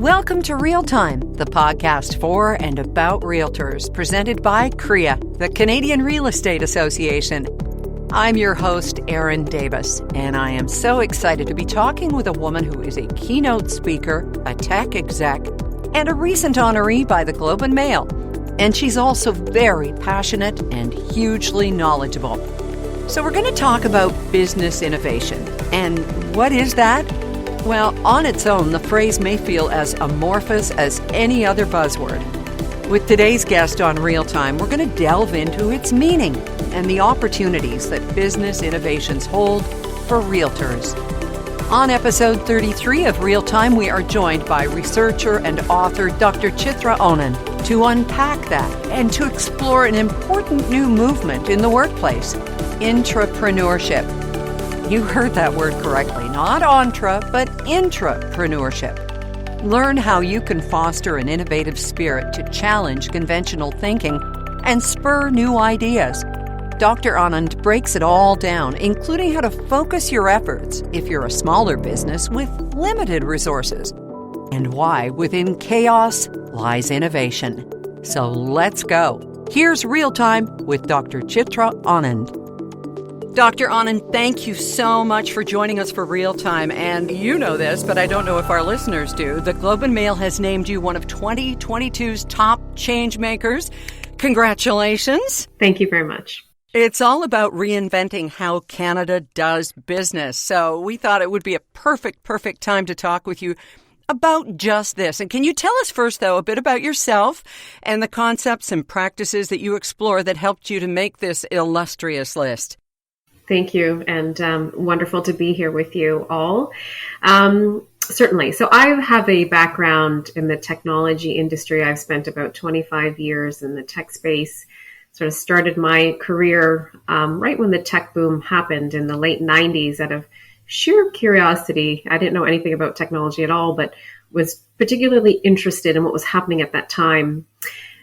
Welcome to Real Time, the podcast for and about realtors, presented by CREA, the Canadian Real Estate Association. I'm your host, Erin Davis, and I am so excited to be talking with a woman who is a keynote speaker, a tech exec, and a recent honoree by the Globe and Mail. And she's also very passionate and hugely knowledgeable. So we're going to talk about business innovation. And what is that? Well, on its own, the phrase may feel as amorphous as any other buzzword. With today's guest on Real Time, we're going to delve into its meaning and the opportunities that business innovations hold for realtors. On episode 33 of Real Time, we are joined by researcher and author Dr. Chitra Anand to unpack that and to explore an important new movement in the workplace, intrapreneurship. You heard that word correctly, not entre, but intrapreneurship. Learn how you can foster an innovative spirit to challenge conventional thinking and spur new ideas. Dr. Anand breaks it all down, including how to focus your efforts if you're a smaller business with limited resources, and why within chaos lies innovation. So let's go. Here's Real Time with Dr. Chitra Anand. Dr. Anand, thank you so much for joining us for Real Time. And you know this, but I don't know if our listeners do. The Globe and Mail has named you one of 2022's top change makers. Congratulations. Thank you very much. It's all about reinventing how Canada does business. So we thought it would be a perfect time to talk with you about just this. And can you tell us first, though, a bit about yourself and the concepts and practices that you explore that helped you to make this illustrious list? Thank you, and wonderful to be here with you all. Certainly. So I have a background in the technology industry. I've spent about 25 years in the tech space, sort of started my career right when the tech boom happened in the late 90s out of sheer curiosity. I didn't know anything about technology at all, but was particularly interested in what was happening at that time.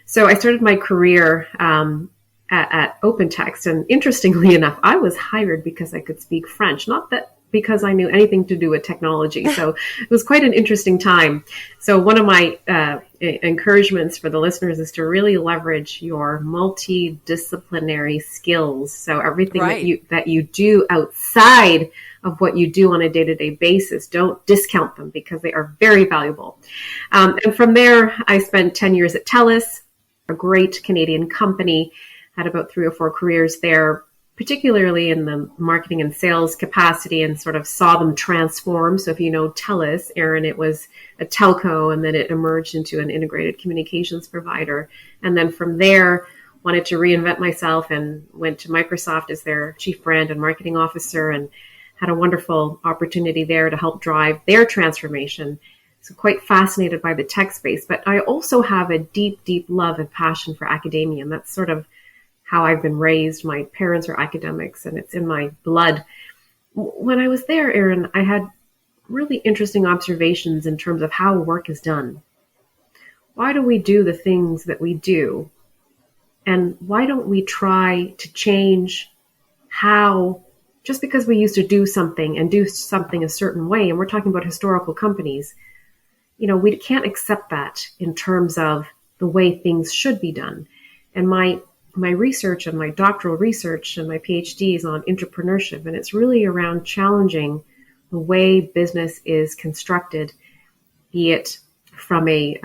So I started my career at OpenText. And interestingly enough, I was hired because I could speak French, not that because I knew anything to do with technology. So it was quite an interesting time. So one of my encouragements for the listeners is to really leverage your multidisciplinary skills. So everything that you do outside of what you do on a day-to-day basis, don't discount them because they are very valuable. And from there, I spent 10 years at TELUS, a great Canadian company. Had about 3 or 4 careers there, particularly in the marketing and sales capacity, and sort of saw them transform. So if you know TELUS, Erin, it was a telco, and then it emerged into an integrated communications provider. And then from there, wanted to reinvent myself and went to Microsoft as their chief brand and marketing officer, and had a wonderful opportunity there to help drive their transformation. So quite fascinated by the tech space, but I also have a deep love and passion for academia, and that's sort of how I've been raised. My parents are academics and it's in my blood. When I was there, Erin, I had really interesting observations in terms of how work is done. Why do we do the things that we do? And why don't we try to change how, just because we used to do something and do something a certain way, and we're talking about historical companies, we can't accept that in terms of the way things should be done. And my research and my doctoral research and my PhD is on intrapreneurship, and it's really around challenging the way business is constructed, be it from a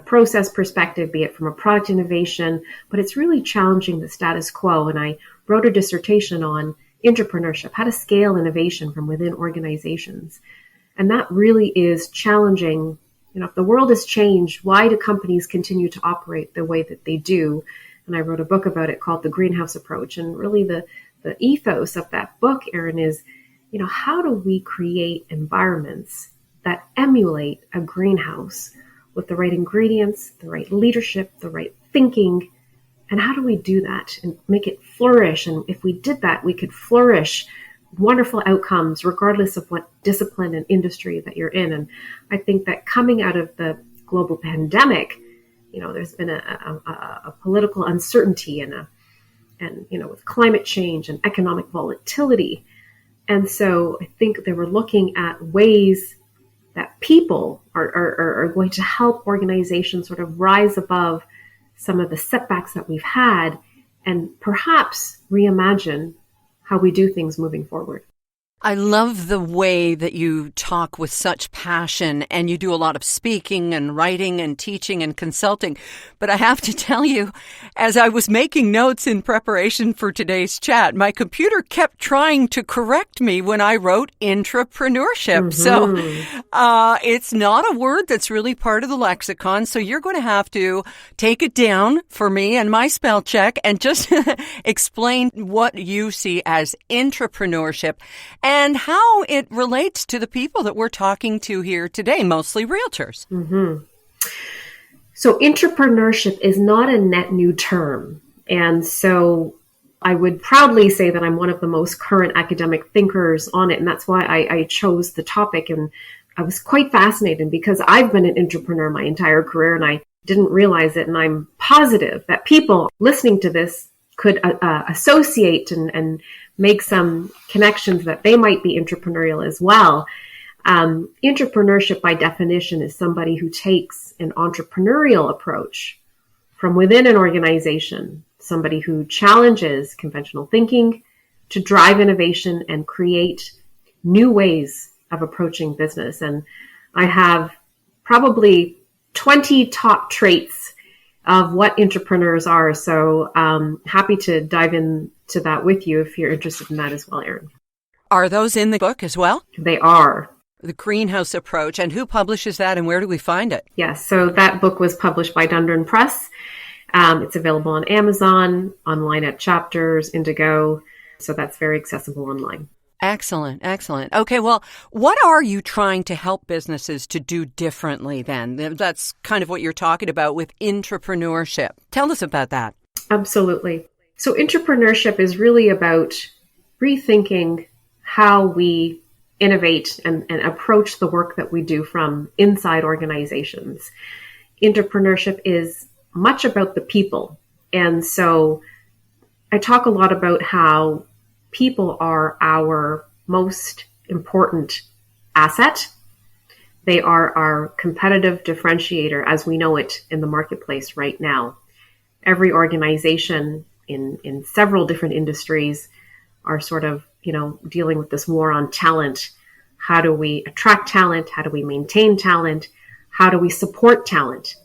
process perspective, be it from a product innovation, but it's really challenging the status quo. And I wrote a dissertation on intrapreneurship, how to scale innovation from within organizations. And that really is challenging. If the world has changed, why do companies continue to operate the way that they do? And I wrote a book about it called The Greenhouse Approach. And really the ethos of that book, Erin, is, how do we create environments that emulate a greenhouse with the right ingredients, the right leadership, the right thinking? And how do we do that and make it flourish? And if we did that, we could flourish wonderful outcomes regardless of what discipline and industry that you're in. And I think that coming out of the global pandemic, there's been a political uncertainty and with climate change and economic volatility. And so I think they were looking at ways that people are going to help organizations sort of rise above some of the setbacks that we've had and perhaps reimagine how we do things moving forward. I love the way that you talk with such passion, and you do a lot of speaking and writing and teaching and consulting. But I have to tell you, as I was making notes in preparation for today's chat, my computer kept trying to correct me when I wrote intrapreneurship. So it's not a word that's really part of the lexicon. So you're going to have to take it down for me and my spell check and just explain what you see as intrapreneurship and how it relates to the people that we're talking to here today, mostly realtors. Mm-hmm. So intrapreneurship is not a net new term. And so I would proudly say that I'm one of the most current academic thinkers on it. And that's why I chose the topic. And I was quite fascinated because I've been an entrepreneur my entire career and I didn't realize it. And I'm positive that people listening to this could associate and make some connections that they might be entrepreneurial as well. Entrepreneurship, by definition, is somebody who takes an entrepreneurial approach from within an organization, somebody who challenges conventional thinking to drive innovation and create new ways of approaching business. And I have probably 20 top traits of what entrepreneurs are. So happy to dive into that with you if you're interested in that as well, Erin. Are those in the book as well? They are. The Greenhouse Approach. And who publishes that and where do we find it? Yes. So that book was published by Dundurn Press. It's available on Amazon, online at Chapters, Indigo. So that's very accessible online. Excellent. Excellent. Okay. Well, what are you trying to help businesses to do differently then? That's kind of what you're talking about with intrapreneurship. Tell us about that. Absolutely. So intrapreneurship is really about rethinking how we innovate and approach the work that we do from inside organizations. Intrapreneurship is much about the people. And so I talk a lot about how people are our most important asset. They are our competitive differentiator as we know it in the marketplace right now. Every organization in several different industries are sort of, dealing with this war on talent. How do we attract talent? How do we maintain talent? How do we support talent?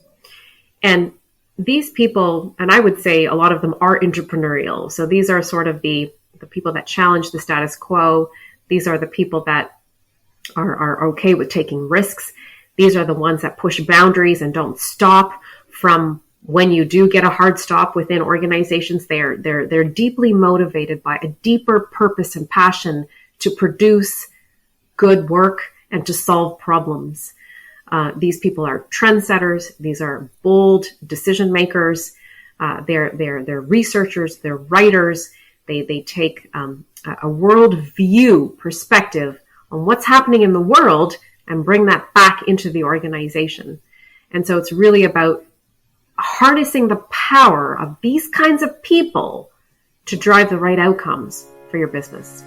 And these people, and I would say a lot of them are entrepreneurial. So these are sort of the people that challenge the status quo. These are the people that are okay with taking risks. These are the ones that push boundaries and don't stop from when you do get a hard stop within organizations. They're deeply motivated by a deeper purpose and passion to produce good work and to solve problems. These people are trendsetters. These are bold decision makers. They're researchers. They're writers. They take a world view perspective on what's happening in the world and bring that back into the organization. And so it's really about harnessing the power of these kinds of people to drive the right outcomes for your business.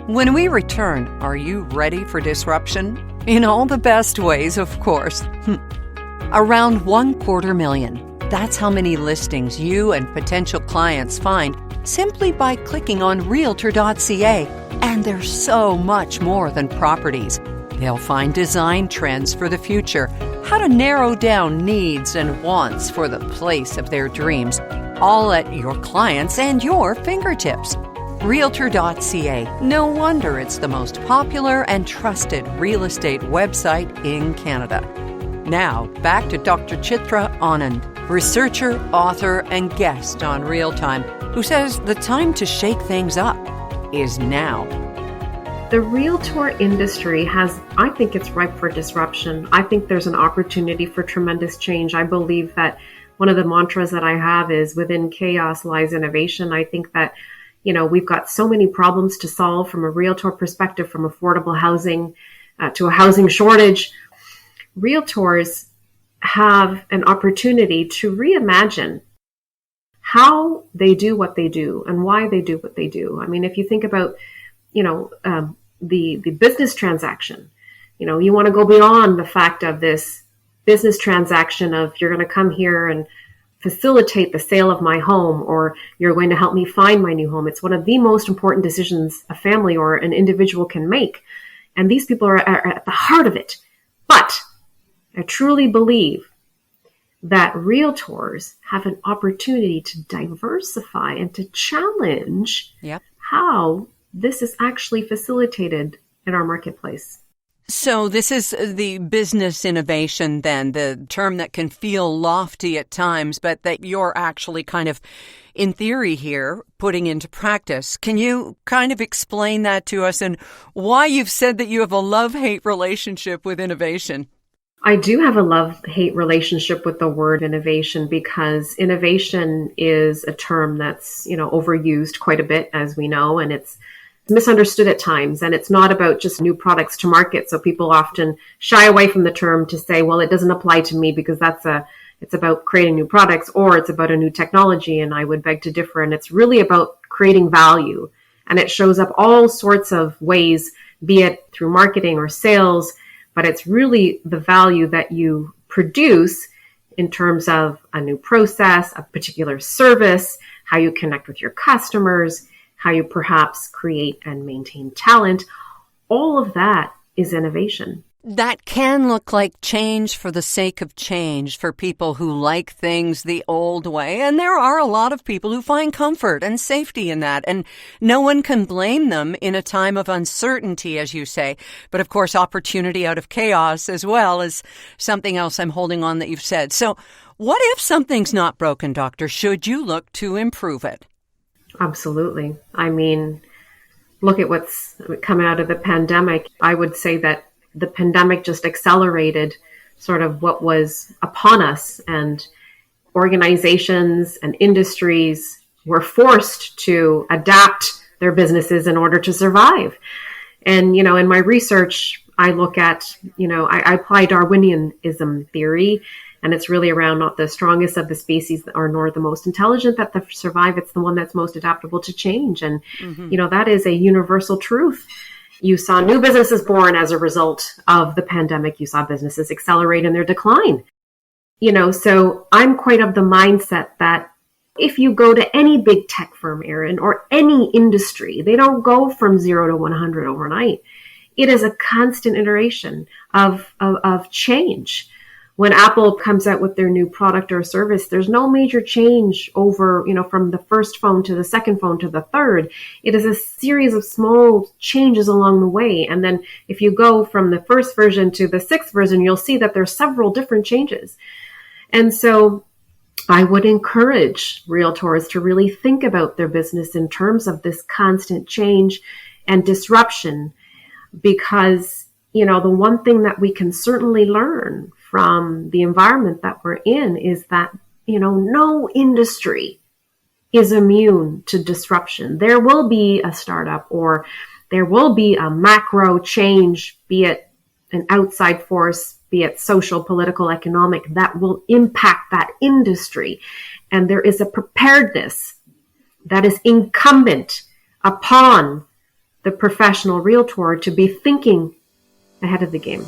When we return, are you ready for disruption? In all the best ways, of course. Around 250,000. That's how many listings you and potential clients find simply by clicking on Realtor.ca. And there's so much more than properties. They'll find design trends for the future, how to narrow down needs and wants for the place of their dreams, all at your clients' and your fingertips. Realtor.ca. No wonder it's the most popular and trusted real estate website in Canada. Now, back to Dr. Chitra Anand, researcher, author, and guest on Real Time, who says the time to shake things up is now. The realtor industry I think it's ripe for disruption. I think there's an opportunity for tremendous change. I believe that one of the mantras that I have is within chaos lies innovation. I think that, we've got so many problems to solve from a realtor perspective, from affordable housing to a housing shortage. Realtors have an opportunity to reimagine how they do what they do and why they do what they do. I mean, if you think about, the business transaction. You want to go beyond the fact of this business transaction of you're going to come here and facilitate the sale of my home, or you're going to help me find my new home. It's one of the most important decisions a family or an individual can make. And these people are at the heart of it. But I truly believe that realtors have an opportunity to diversify and to challenge how this is actually facilitated in our marketplace. So this is the business innovation then, the term that can feel lofty at times, but that you're actually kind of, in theory here, putting into practice. Can you kind of explain that to us and why you've said that you have a love-hate relationship with innovation? I do have a love-hate relationship with the word innovation, because innovation is a term that's, overused quite a bit, as we know, and it's misunderstood at times. And it's not about just new products to market. So people often shy away from the term to say, well, it doesn't apply to me because it's about creating new products, or it's about a new technology. And I would beg to differ. And it's really about creating value. And it shows up all sorts of ways, be it through marketing or sales, but it's really the value that you produce in terms of a new process, a particular service, how you connect with your customers, how you perhaps create and maintain talent. All of that is innovation. That can look like change for the sake of change for people who like things the old way. And there are a lot of people who find comfort and safety in that. And no one can blame them in a time of uncertainty, as you say. But of course, opportunity out of chaos as well is something else I'm holding on that you've said. So what if something's not broken, Doctor? Should you look to improve it? Absolutely. I mean, look at what's come out of the pandemic. I would say that the pandemic just accelerated sort of what was upon us, and organizations and industries were forced to adapt their businesses in order to survive. And, in my research, I look at, I apply Darwinianism theory. And it's really around not the strongest of the species or nor the most intelligent that survive. It's the one that's most adaptable to change. And, that is a universal truth. You saw new businesses born as a result of the pandemic. You saw businesses accelerate in their decline. So I'm quite of the mindset that if you go to any big tech firm, Erin, or any industry, they don't go from 0 to 100 overnight. It is a constant iteration of change. When Apple comes out with their new product or service, there's no major change over, from the first phone to the second phone to the third. It is a series of small changes along the way. And then if you go from the first version to the sixth version, you'll see that there's several different changes. And so I would encourage realtors to really think about their business in terms of this constant change and disruption, because, the one thing that we can certainly learn from the environment that we're in is that, no industry is immune to disruption. There will be a startup, or there will be a macro change, be it an outside force, be it social, political, economic, that will impact that industry. And there is a preparedness that is incumbent upon the professional realtor to be thinking ahead of the game.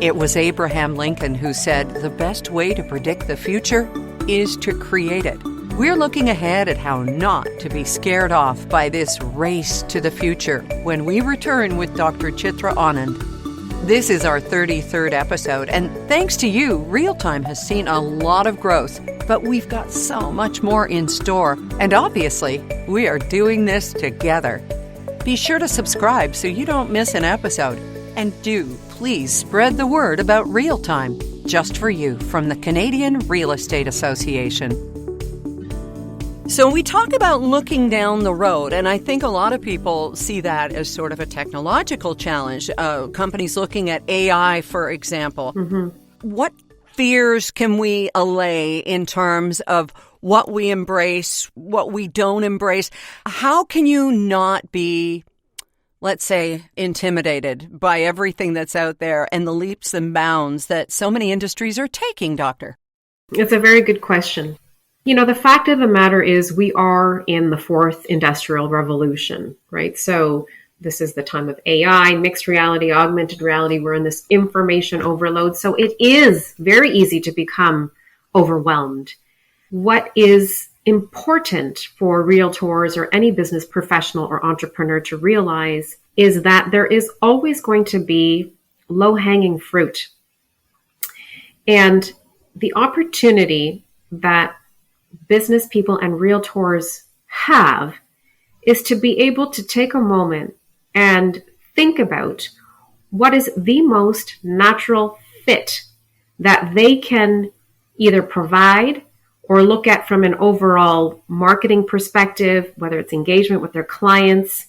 It was Abraham Lincoln who said, "The best way to predict the future is to create it." We're looking ahead at how not to be scared off by this race to the future when we return with Dr. Chitra Anand. This is our 33rd episode, and thanks to you, Real-Time has seen a lot of growth, but we've got so much more in store, and obviously, we are doing this together. Be sure to subscribe so you don't miss an episode, and do please spread the word about Real-Time, just for you, from the Canadian Real Estate Association. So we talk about looking down the road, and I think a lot of people see that as sort of a technological challenge. Companies looking at AI, for example. Mm-hmm. What fears can we allay in terms of what we embrace, what we don't embrace? How can you not be, let's say, intimidated by everything that's out there and the leaps and bounds that so many industries are taking, Doctor? It's a very good question. The fact of the matter is we are in the fourth industrial revolution, right? So this is the time of AI, mixed reality, augmented reality. We're in this information overload. So it is very easy to become overwhelmed. What is important for realtors or any business professional or entrepreneur to realize is that there is always going to be low-hanging fruit. And the opportunity that business people and realtors have is to be able to take a moment and think about what is the most natural fit that they can either provide or look at from an overall marketing perspective, whether it's engagement with their clients,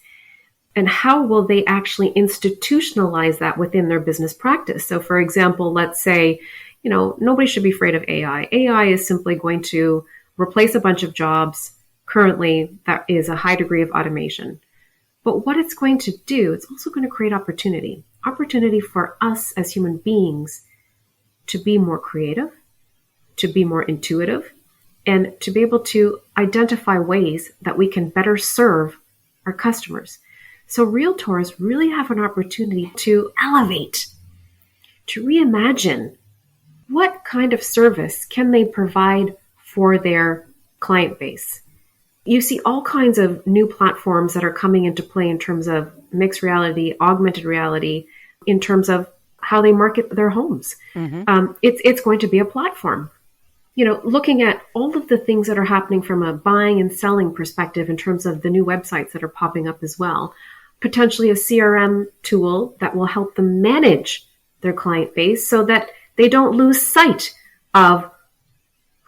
and how will they actually institutionalize that within their business practice. So for example, let's say, nobody should be afraid of AI. AI is simply going to replace a bunch of jobs currently that is a high degree of automation. But what it's going to do, it's also going to create opportunity for us as human beings to be more creative, to be more intuitive, and to be able to identify ways that we can better serve our customers. So realtors really have an opportunity to elevate, to reimagine what kind of service can they provide for their client base. You see all kinds of new platforms that are coming into play in terms of mixed reality, augmented reality, in terms of how they market their homes. Mm-hmm. It's going to be a platform. Looking at all of the things that are happening from a buying and selling perspective in terms of the new websites that are popping up as well, potentially a CRM tool that will help them manage their client base so that they don't lose sight of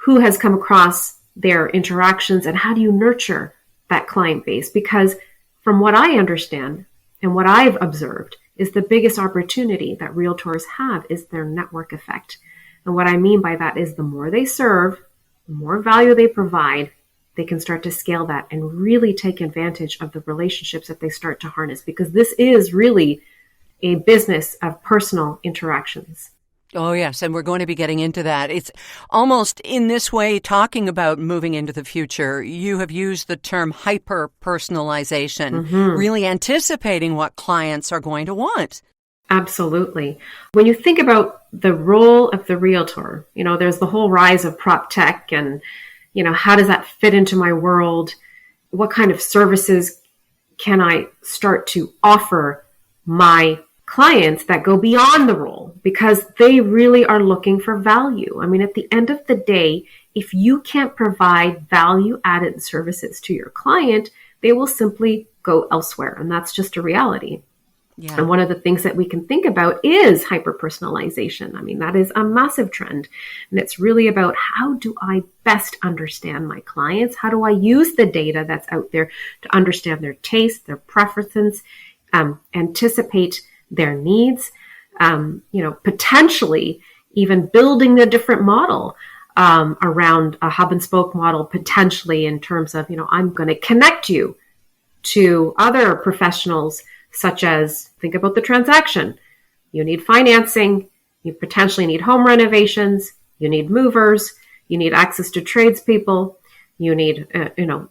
who has come across their interactions and how do you nurture that client base. Because from what I understand and what I've observed is the biggest opportunity that realtors have is their network effect. And what I mean by that is the more they serve, the more value they provide, they can start to scale that and really take advantage of the relationships that they start to harness, because this is really a business of personal interactions. Oh, yes. And we're going to be getting into that. It's almost in this way, talking about moving into the future, you have used the term hyper-personalization, really anticipating what clients are going to want. Absolutely. When you think about the role of the realtor, there's the whole rise of prop tech and, how does that fit into my world? What kind of services can I start to offer my clients that go beyond the role, because they really are looking for value. I mean, at the end of the day, if you can't provide value-added services to your client, they will simply go elsewhere. And that's just a reality. Yeah. And one of the things that we can think about is hyper-personalization. I mean, that is a massive trend. And it's really about how do I best understand my clients? How do I use the data that's out there to understand their tastes, their preferences, anticipate their needs, potentially even building a different model around a hub and spoke model, potentially in terms of, I'm going to connect you to other professionals, such as, think about the transaction. You need financing, you potentially need home renovations, you need movers, you need access to tradespeople, you need,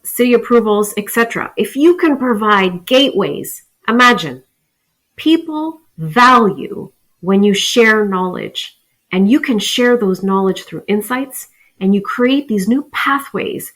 city approvals, etc. If you can provide gateways, imagine, people value when you share knowledge, and you can share those knowledge through insights, and you create these new pathways,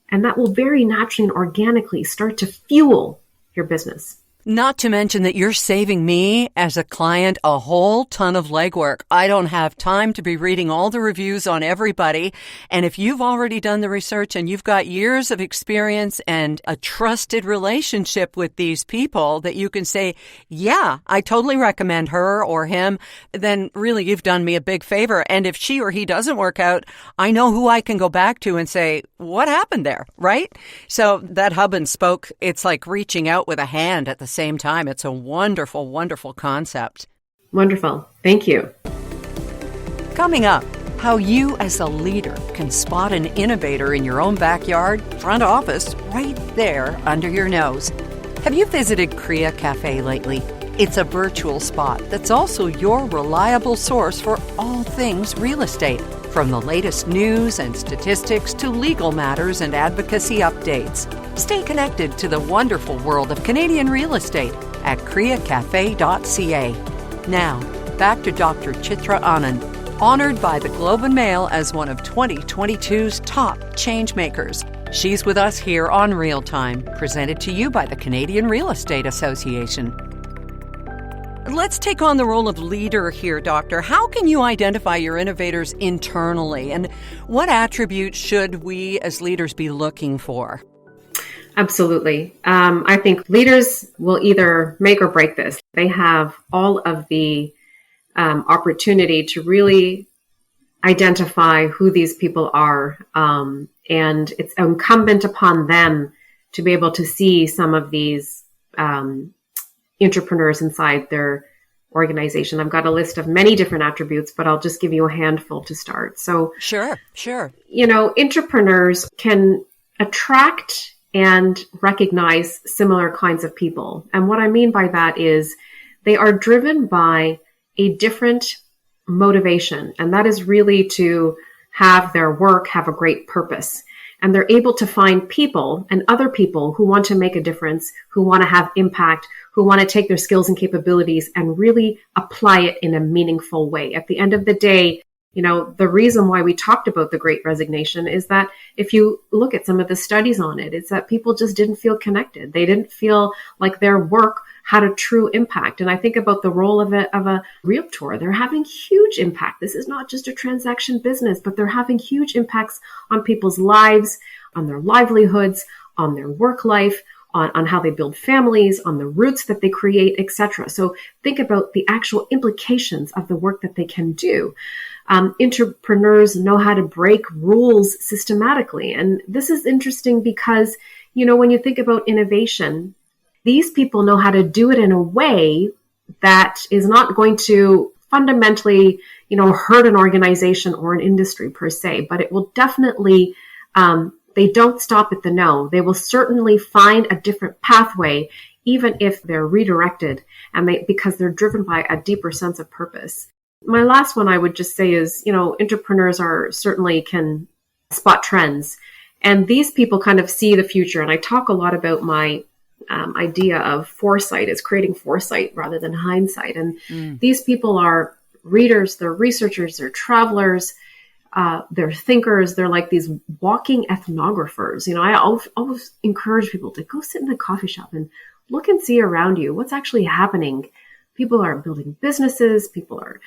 and that will very naturally and organically start to fuel your business. Not to mention that you're saving me as a client a whole ton of legwork. I don't have time to be reading all the reviews on everybody. And if you've already done the research and you've got years of experience and a trusted relationship with these people that you can say, yeah, I totally recommend her or him, then really you've done me a big favor. And if she or he doesn't work out, I know who I can go back to and say, what happened there, right? So that hub and spoke, it's like reaching out with a hand at the same time. It's a wonderful, wonderful concept. Wonderful. Thank you. Coming up, how you as a leader can spot an innovator in your own backyard, front office, right there under your nose. Have you visited Crea Cafe lately? It's a virtual spot that's also your reliable source for all things real estate. From the latest news and statistics to legal matters and advocacy updates, stay connected to the wonderful world of Canadian real estate at CreaCafe.ca. Now, back to Dr. Chitra Anand, honored by the Globe and Mail as one of 2022's top changemakers. She's with us here on Real Time, presented to you by the Canadian Real Estate Association. Let's take on the role of leader here, Doctor. How can you identify your innovators internally, and what attributes should we as leaders be looking for? Absolutely. I think leaders will either make or break this. They have all of the opportunity to really identify who these people are. And it's incumbent upon them to be able to see some of these entrepreneurs inside their organization. I've got a list of many different attributes, but I'll just give you a handful to start. So, Sure. Entrepreneurs can attract and recognize similar kinds of people. And what I mean by that is they are driven by a different motivation. And that is really to have their work have a great purpose. And they're able to find people and other people who want to make a difference, who want to have impact, who want to take their skills and capabilities and really apply it in a meaningful way. At the end of the day, the reason why we talked about the Great Resignation is that if you look at some of the studies on it, it's that people just didn't feel connected. They didn't feel like their work had a true impact. And I think about the role of a realtor. They're having huge impact. This is not just a transaction business, but they're having huge impacts on people's lives, on their livelihoods, on their work life, on how they build families, on the routes that they create, etc. So think about the actual implications of the work that they can do. Entrepreneurs know how to break rules systematically. And this is interesting because, when you think about innovation, these people know how to do it in a way that is not going to fundamentally, hurt an organization or an industry per se, but it will definitely, they don't stop at the no. They will certainly find a different pathway, even if they're redirected because they're driven by a deeper sense of purpose. My last one I would just say is, entrepreneurs certainly can spot trends, and these people kind of see the future. And I talk a lot about my idea of foresight as creating foresight rather than hindsight. And these people are readers, they're researchers, they're travelers, they're thinkers. They're like these walking ethnographers. I always encourage people to go sit in a coffee shop and look and see around you what's actually happening. People are building businesses. People are,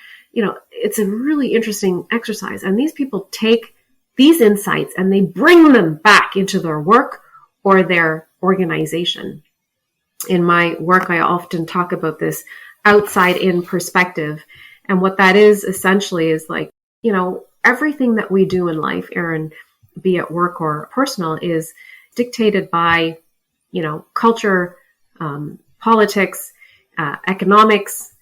it's a really interesting exercise. And these people take these insights and they bring them back into their work or their organization. In my work, I often talk about this outside in perspective. And what that is essentially is like, everything that we do in life, Aaron, be it work or personal, is dictated by, culture, politics, economics,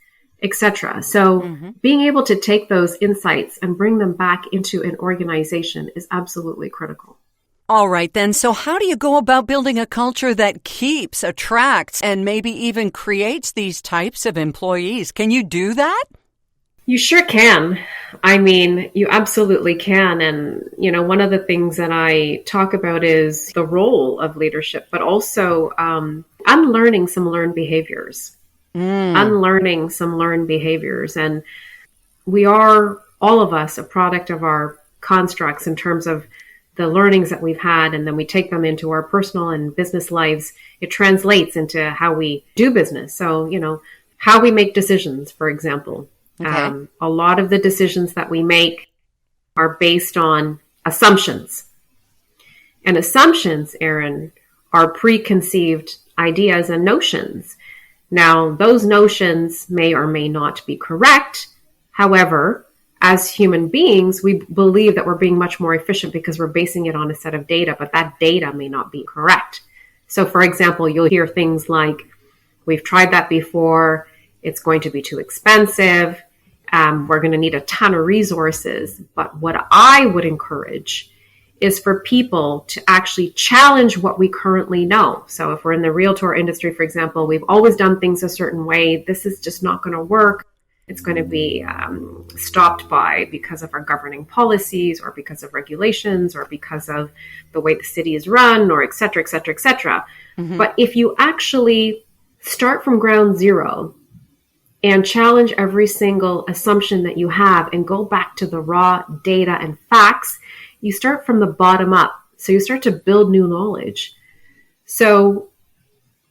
etc. So being able to take those insights and bring them back into an organization is absolutely critical. All right, then. So how do you go about building a culture that keeps, attracts, and maybe even creates these types of employees? Can you do that? You sure can. I mean, you absolutely can. And, one of the things that I talk about is the role of leadership, but also unlearning some learned behaviors. Unlearning some learned behaviors. And we are, all of us, a product of our constructs in terms of the learnings that we've had, and then we take them into our personal and business lives. It translates into how we do business. So, how we make decisions, for example. Okay. A lot of the decisions that we make are based on assumptions. And assumptions, Aaron, are preconceived ideas and notions. Now, those notions may or may not be correct. However, as human beings, we believe that we're being much more efficient because we're basing it on a set of data, but that data may not be correct. So, for example, you'll hear things like, we've tried that before, it's going to be too expensive, we're going to need a ton of resources. But what I would encourage is for people to actually challenge what we currently know. So if we're in the realtor industry, for example, we've always done things a certain way. This is just not going to work. It's going to be stopped by because of our governing policies or because of regulations or because of the way the city is run or et cetera, et cetera, et cetera. Mm-hmm. But if you actually start from ground zero and challenge every single assumption that you have and go back to the raw data and facts, you start from the bottom up. So you start to build new knowledge. So,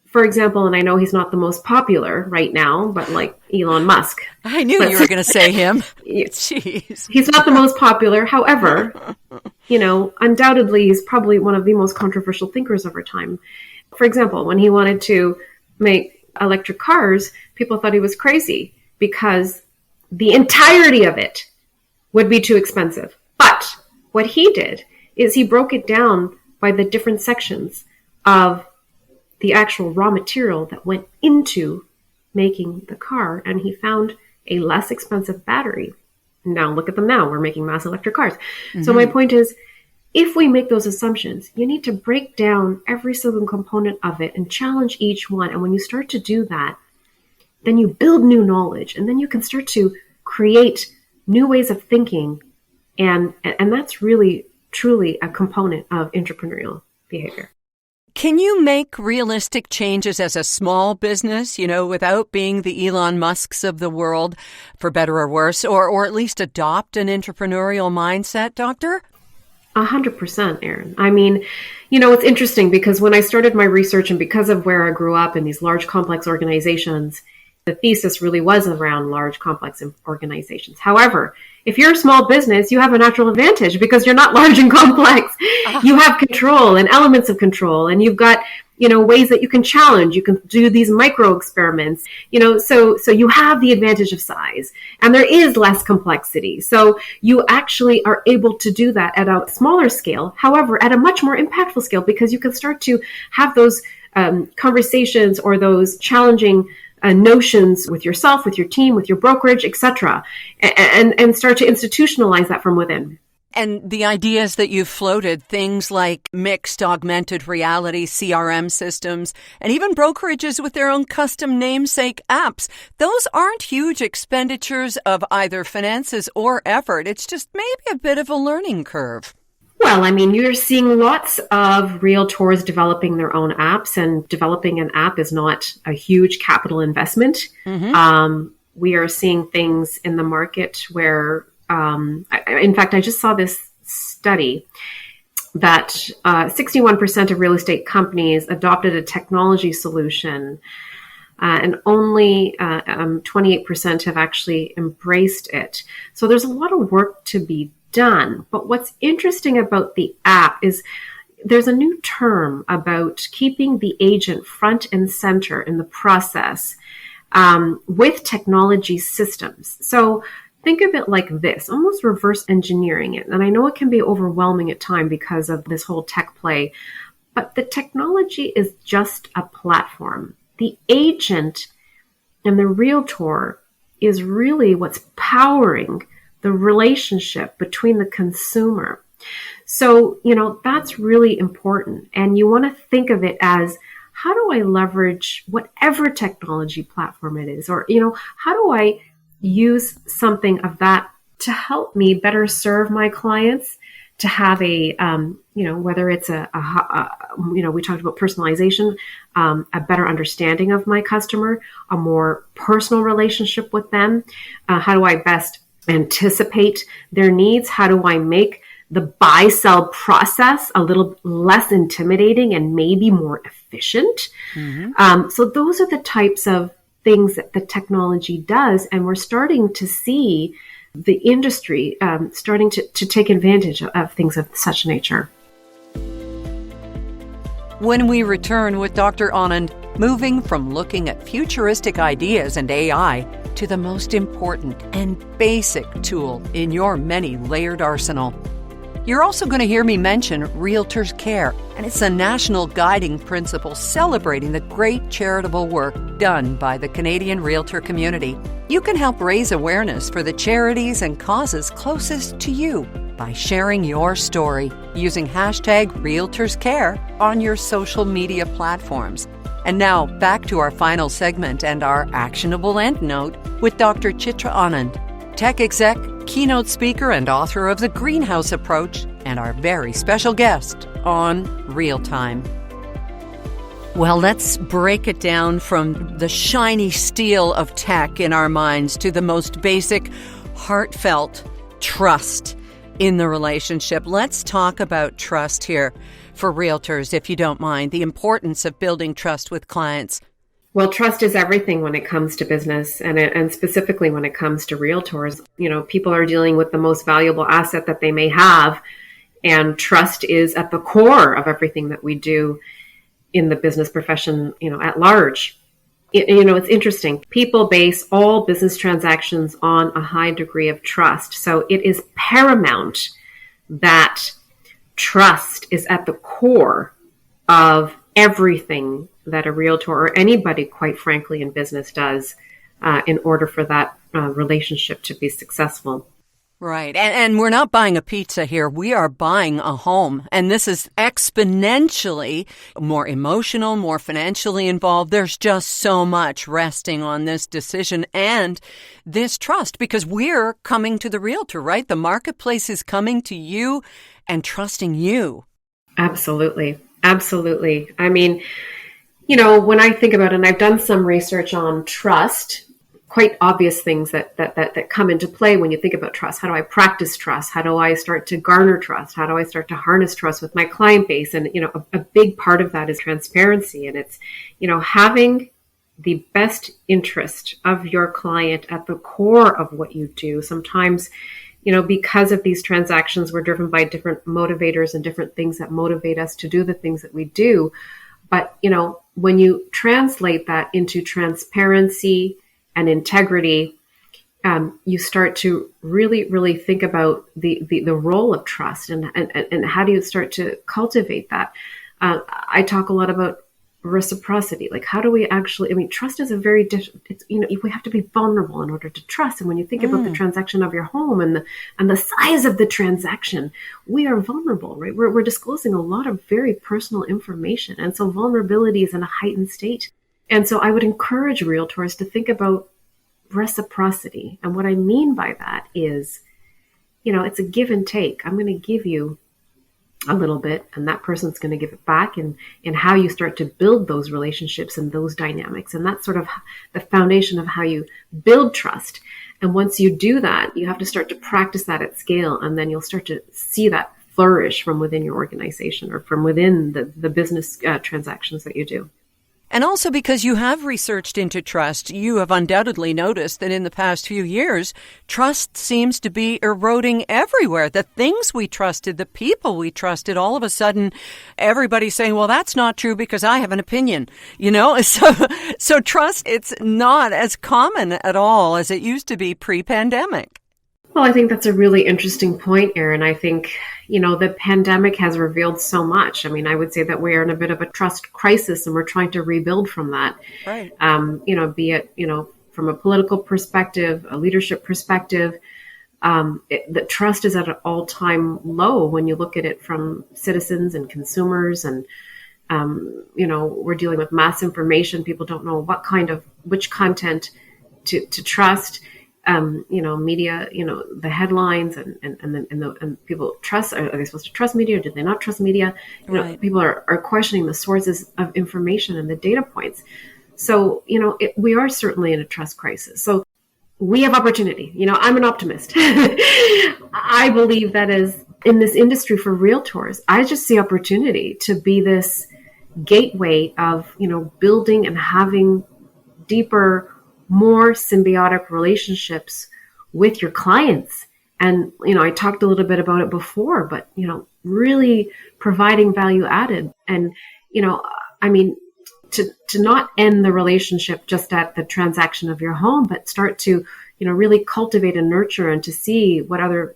for example, and I know he's not the most popular right now, but like Elon Musk. I knew you were going to say him. Jeez. He's not the most popular. However, undoubtedly, he's probably one of the most controversial thinkers of our time. For example, when he wanted to make electric cars, people thought he was crazy because the entirety of it would be too expensive. But what he did is he broke it down by the different sections of the actual raw material that went into making the car, and he found a less expensive battery. Now look at them now. We're making mass electric cars. Mm-hmm. So my point is, if we make those assumptions, you need to break down every single component of it and challenge each one. And when you start to do that, then you build new knowledge, and then you can start to create new ways of thinking. And that's really, truly a component of entrepreneurial behavior. Can you make realistic changes as a small business, without being the Elon Musks of the world, for better or worse, or at least adopt an entrepreneurial mindset, Doctor? 100%, Erin. I mean, it's interesting because when I started my research and because of where I grew up in these large, complex organizations, the thesis really was around large, complex organizations. However, if you're a small business, you have a natural advantage because you're not large and complex. You have control and elements of control, and you've got, ways that you can challenge. You can do these micro experiments, so you have the advantage of size, and there is less complexity. So you actually are able to do that at a smaller scale, however, at a much more impactful scale, because you can start to have those conversations or those challenging notions with yourself, with your team, with your brokerage, etc., and start to institutionalize that from within. And the ideas that you've floated, things like mixed augmented reality, CRM systems, and even brokerages with their own custom namesake apps, those aren't huge expenditures of either finances or effort. It's just maybe a bit of a learning curve. Well, I mean, you're seeing lots of realtors developing their own apps, and developing an app is not a huge capital investment. Mm-hmm. We are seeing things in the market where, in fact, I just saw this study that 61% of real estate companies adopted a technology solution, and only 28% have actually embraced it. So there's a lot of work to be done. But what's interesting about the app is there's a new term about keeping the agent front and center in the process with technology systems. So think of it like this, almost reverse engineering it. And I know it can be overwhelming at times because of this whole tech play, but the technology is just a platform. The agent and the realtor is really what's powering the relationship between the consumer. So, that's really important. And you want to think of it as, how do I leverage whatever technology platform it is? Or, how do I use something of that to help me better serve my clients, to have a, whether it's we talked about personalization, a better understanding of my customer, a more personal relationship with them. How do I best anticipate their needs? How do I make the buy-sell process a little less intimidating and maybe more efficient? Mm-hmm. So those are the types of things that the technology does. And we're starting to see the industry starting to take advantage of things of such nature. When we return with Dr. Anand, moving from looking at futuristic ideas and AI to the most important and basic tool in your many-layered arsenal. You're also going to hear me mention Realtors Care, and it's a national guiding principle celebrating the great charitable work done by the Canadian realtor community. You can help raise awareness for the charities and causes closest to you. by sharing your story using hashtag RealtorsCare on your social media platforms. And now back to our final segment and our actionable end note with Dr. Chitra Anand, tech exec, keynote speaker, and author of The Greenhouse Approach, and our very special guest on Real Time. Well, let's break it down from the shiny steel of tech in our minds to the most basic, heartfelt trust in the relationship. Let's talk about trust here for realtors, if you don't mind, the importance of building trust with clients. Well, trust is everything when it comes to business, and specifically when it comes to realtors. You know, people are dealing with the most valuable asset that they may have, and trust is at the core of everything that we do in the business profession, at large. It's interesting. People base all business transactions on a high degree of trust. So it is paramount that trust is at the core of everything that a realtor or anybody, quite frankly, in business does in order for that relationship to be successful. Right. And we're not buying a pizza here. We are buying a home. And this is exponentially more emotional, more financially involved. There's just so much resting on this decision and this trust because we're coming to the realtor, right? The marketplace is coming to you and trusting you. Absolutely. Absolutely. I mean, when I think about it, and I've done some research on trust, quite obvious things that come into play when you think about trust. How do I practice trust? How do I start to garner trust? How do I start to harness trust with my client base? And, a big part of that is transparency. And it's, having the best interest of your client at the core of what you do. Sometimes, because of these transactions, we're driven by different motivators and different things that motivate us to do the things that we do. But, when you translate that into transparency and integrity, you start to really, really think about the role of trust and how do you start to cultivate that. I talk a lot about reciprocity. Like, how do we actually, trust is a very, we have to be vulnerable in order to trust. And when you think about the transaction of your home and the size of the transaction, we are vulnerable, right? We're disclosing a lot of very personal information. And so vulnerability is in a heightened state. And so I would encourage realtors to think about reciprocity. And what I mean by that is, it's a give and take. I'm going to give you a little bit and that person's going to give it back, and how you start to build those relationships and those dynamics. And that's sort of the foundation of how you build trust. And once you do that, you have to start to practice that at scale. And then you'll start to see that flourish from within your organization or from within the business transactions that you do. And also because you have researched into trust, you have undoubtedly noticed that in the past few years, trust seems to be eroding everywhere. The things we trusted, the people we trusted, all of a sudden, everybody's saying, well, that's not true because I have an opinion, So trust, it's not as common at all as it used to be pre-pandemic. Well, I think that's a really interesting point, Erin. I think, the pandemic has revealed so much. I would say that we are in a bit of a trust crisis and we're trying to rebuild from that. Right. Be it, from a political perspective, a leadership perspective, the trust is at an all-time low when you look at it from citizens and consumers. And, we're dealing with mass information. People don't know which content to trust. Media, the headlines and people trust, are they supposed to trust media or do they not trust media? Right. People are questioning the sources of information and the data points. So, we are certainly in a trust crisis. So we have opportunity. I'm an optimist. I believe that is in this industry for realtors, I just see opportunity to be this gateway of, building and having deeper, more symbiotic relationships with your clients. And, I talked a little bit about it before, but, really providing value added. And, to not end the relationship just at the transaction of your home, but start to, really cultivate and nurture and to see what other,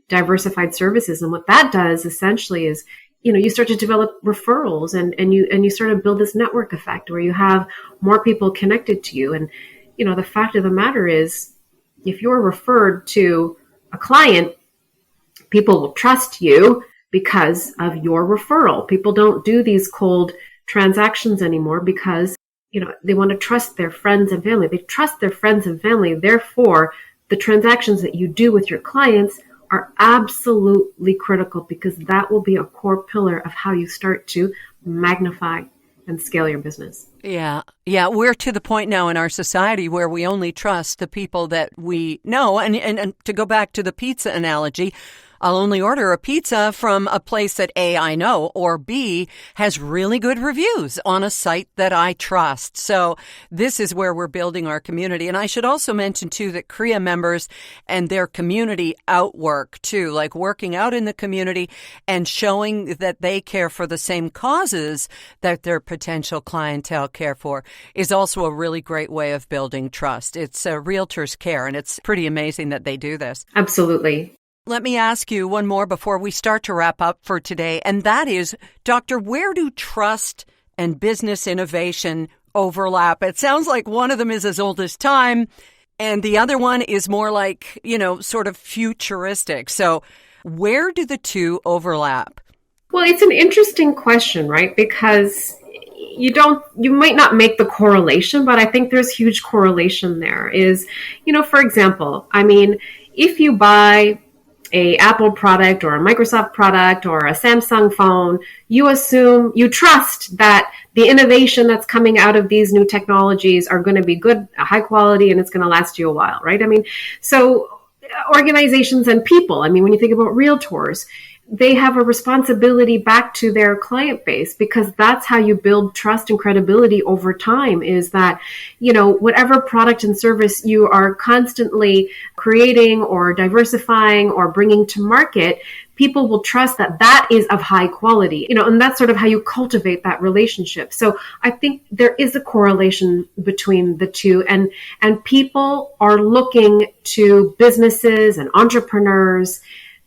diversified services. And what that does essentially is, you start to develop referrals and you sort of build this network effect where you have more people connected to you. And, the fact of the matter is, if you're referred to a client, People will trust you because of your referral. People don't do these cold transactions anymore because, they want to trust their friends and family. They trust their friends and family. Therefore, the transactions that you do with your clients are absolutely critical because that will be a core pillar of how you start to magnify and scale your business. Yeah. We're to the point now in our society where we only trust the people that we know. And to go back to the pizza analogy, I'll only order a pizza from a place that A, I know, or B, has really good reviews on a site that I trust. So this is where we're building our community. And I should also mention, too, that CREA members and their community outwork, too, like working out in the community and showing that they care for the same causes that their potential clientele care for is also a really great way of building trust. It's Realtors Care, and it's pretty amazing that they do this. Absolutely. Let me ask you one more before we start to wrap up for today, and that is, Doctor, where do trust and business innovation overlap? It sounds like one of them is as old as time, and the other one is more like, sort of futuristic. So where do the two overlap? Well, it's an interesting question, right? Because you might not make the correlation, but I think there's huge correlation there is, for example, if you buy a Apple product or a Microsoft product or a Samsung phone, you trust that the innovation that's coming out of these new technologies are going to be good, high quality, and it's going to last you a while, right? So organizations and people, when you think about realtors, they have a responsibility back to their client base because that's how you build trust and credibility over time is that, whatever product and service you are constantly creating or diversifying or bringing to market, people will trust that that is of high quality, and that's sort of how you cultivate that relationship. So I think there is a correlation between the two and people are looking to businesses and entrepreneurs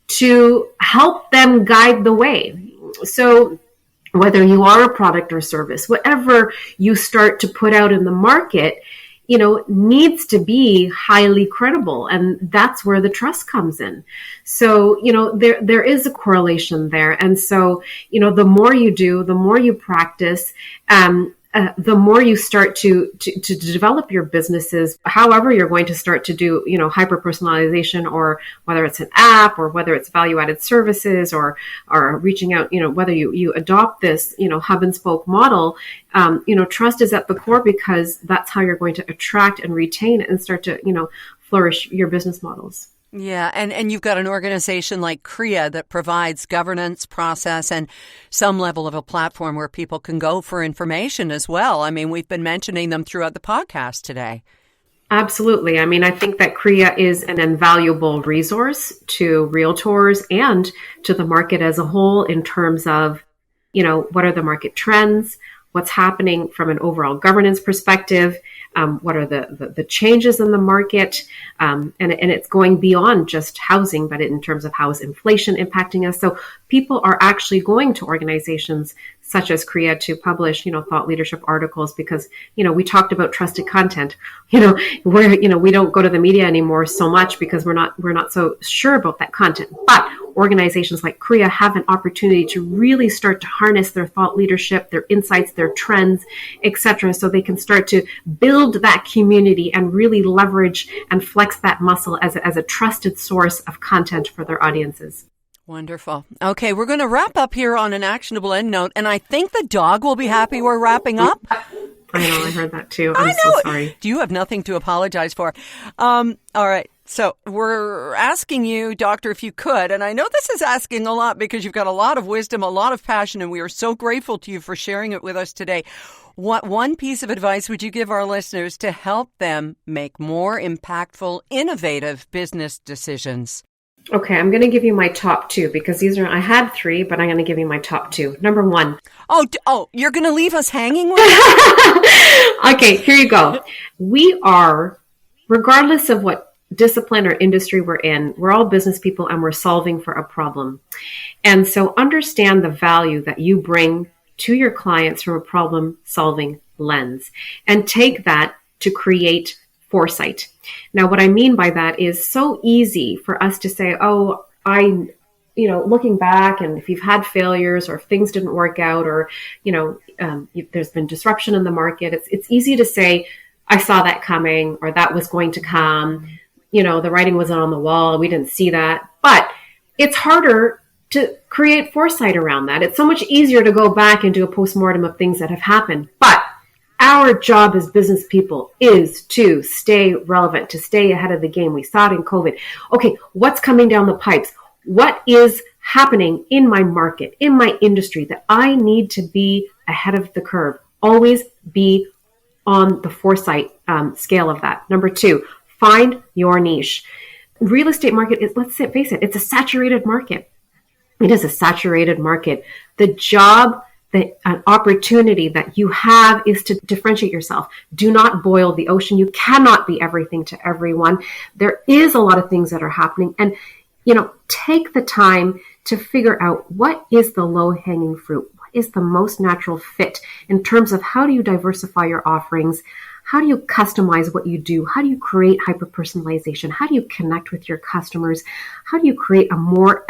to help them guide the way. So whether you are a product or service, whatever you start to put out in the market, needs to be highly credible. And that's where the trust comes in. So, there is a correlation there. And so, the more you do, the more you practice, the more you start to develop your businesses, however you're going to start to do, hyper personalization, or whether it's an app or whether it's value added services or reaching out, whether you adopt this, hub and spoke model, trust is at the core because that's how you're going to attract and retain and start to, flourish your business models. Yeah, and you've got an organization like CREA that provides governance, process, and some level of a platform where people can go for information as well. We've been mentioning them throughout the podcast today. Absolutely. I think that CREA is an invaluable resource to realtors and to the market as a whole in terms of, what are the market trends, what's happening from an overall governance perspective, what are the changes in the market, and it's going beyond just housing, but in terms of how is inflation impacting us. So people are actually going to organizations such as CREA to publish, thought leadership articles because, we talked about trusted content, where, we don't go to the media anymore so much because we're not so sure about that content. But organizations like CREA have an opportunity to really start to harness their thought leadership, their insights, their trends, etc., so they can start to build that community and really leverage and flex that muscle as a trusted source of content for their audiences. Wonderful. Okay, we're going to wrap up here on an actionable end note, and I think the dog will be happy we're wrapping up. I know, I heard that too. I'm so sorry. You have nothing to apologize for. All right. So we're asking you, Doctor, if you could, and I know this is asking a lot because you've got a lot of wisdom, a lot of passion, and we are so grateful to you for sharing it with us today. What one piece of advice would you give our listeners to help them make more impactful, innovative business decisions? Okay, I'm going to give you my top two because I had three, but I'm going to give you my top two. Number one. Oh, you're going to leave us hanging with it? Okay, here you go. We are, regardless of what discipline or industry we're in, we're all business people and we're solving for a problem. And so understand the value that you bring to your clients from a problem solving lens and take that to create foresight. Now, what I mean by that is so easy for us to say, oh, I looking back, and if you've had failures or if things didn't work out, or, there's been disruption in the market, it's easy to say, I saw that coming, or that was going to come. The writing wasn't on the wall. We didn't see that. But it's harder to create foresight around that. It's so much easier to go back and do a postmortem of things that have happened. But our job as business people is to stay relevant, to stay ahead of the game. We saw it in COVID. Okay, what's coming down the pipes? What is happening in my market, in my industry, that I need to be ahead of the curve? Always be on the foresight scale of that. Number 2, find your niche. Real estate market is, let's face it, it's a saturated market. It is a saturated market. The job, an opportunity that you have is to differentiate yourself. Do not boil the ocean. You cannot be everything to everyone. There is a lot of things that are happening. And, take the time to figure out what is the low-hanging fruit. What is the most natural fit in terms of how do you diversify your offerings? How do you customize what you do? How do you create hyper-personalization? How do you connect with your customers? How do you create a more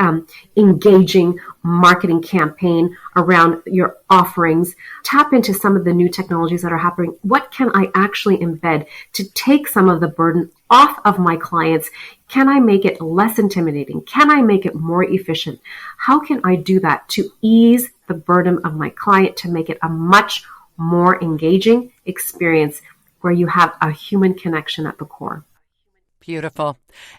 engaging marketing campaign around your offerings? Tap into some of the new technologies that are happening. What can I actually embed to take some of the burden off of my clients? Can I make it less intimidating? Can I make it more efficient? How can I do that to ease the burden of my client, to make it a much more engaging experience where you have a human connection at the core? Beautiful.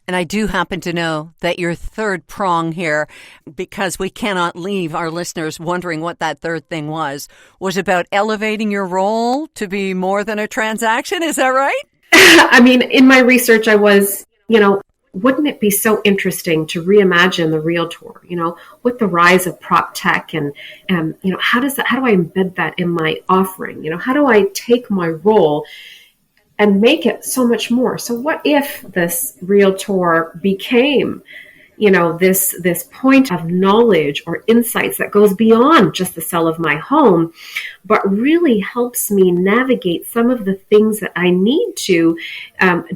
And I do happen to know that your third prong here, because we cannot leave our listeners wondering what that third thing was about elevating your role to be more than a transaction. Is that right? I mean, in my research, I was, wouldn't it be so interesting to reimagine the realtor, with the rise of prop tech and how do I embed that in my offering? How do I take my role and make it so much more? So what if this realtor became, this point of knowledge or insights that goes beyond just the sale of my home, but really helps me navigate some of the things that I need to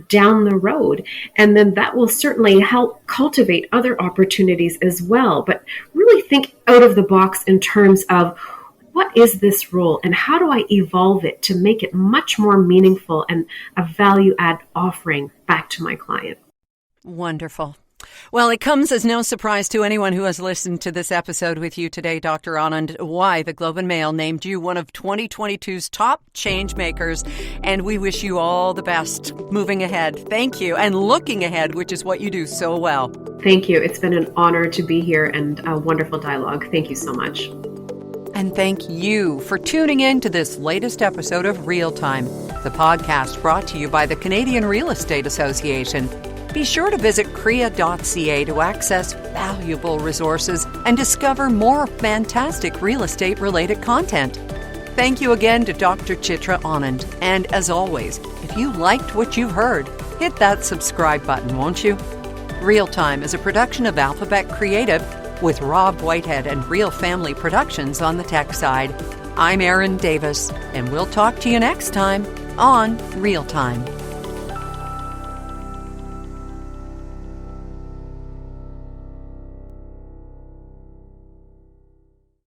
down the road. And then that will certainly help cultivate other opportunities as well. But really think out of the box in terms of, what is this role and how do I evolve it to make it much more meaningful and a value add offering back to my client? Wonderful. Well, it comes as no surprise to anyone who has listened to this episode with you today, Dr. Anand, why the Globe and Mail named you one of 2022's top change makers, and we wish you all the best moving ahead. Thank you. And looking ahead, which is what you do so well. Thank you. It's been an honor to be here and a wonderful dialogue. Thank you so much. And thank you for tuning in to this latest episode of Real Time, the podcast brought to you by the Canadian Real Estate Association. Be sure to visit CREA.ca to access valuable resources and discover more fantastic real estate-related content. Thank you again to Dr. Chitra Anand. And as always, if you liked what you've heard, hit that subscribe button, won't you? Real Time is a production of Alphabet Creative with Rob Whitehead and Real Family Productions on the tech side. I'm Erin Davis, and we'll talk to you next time on Real Time.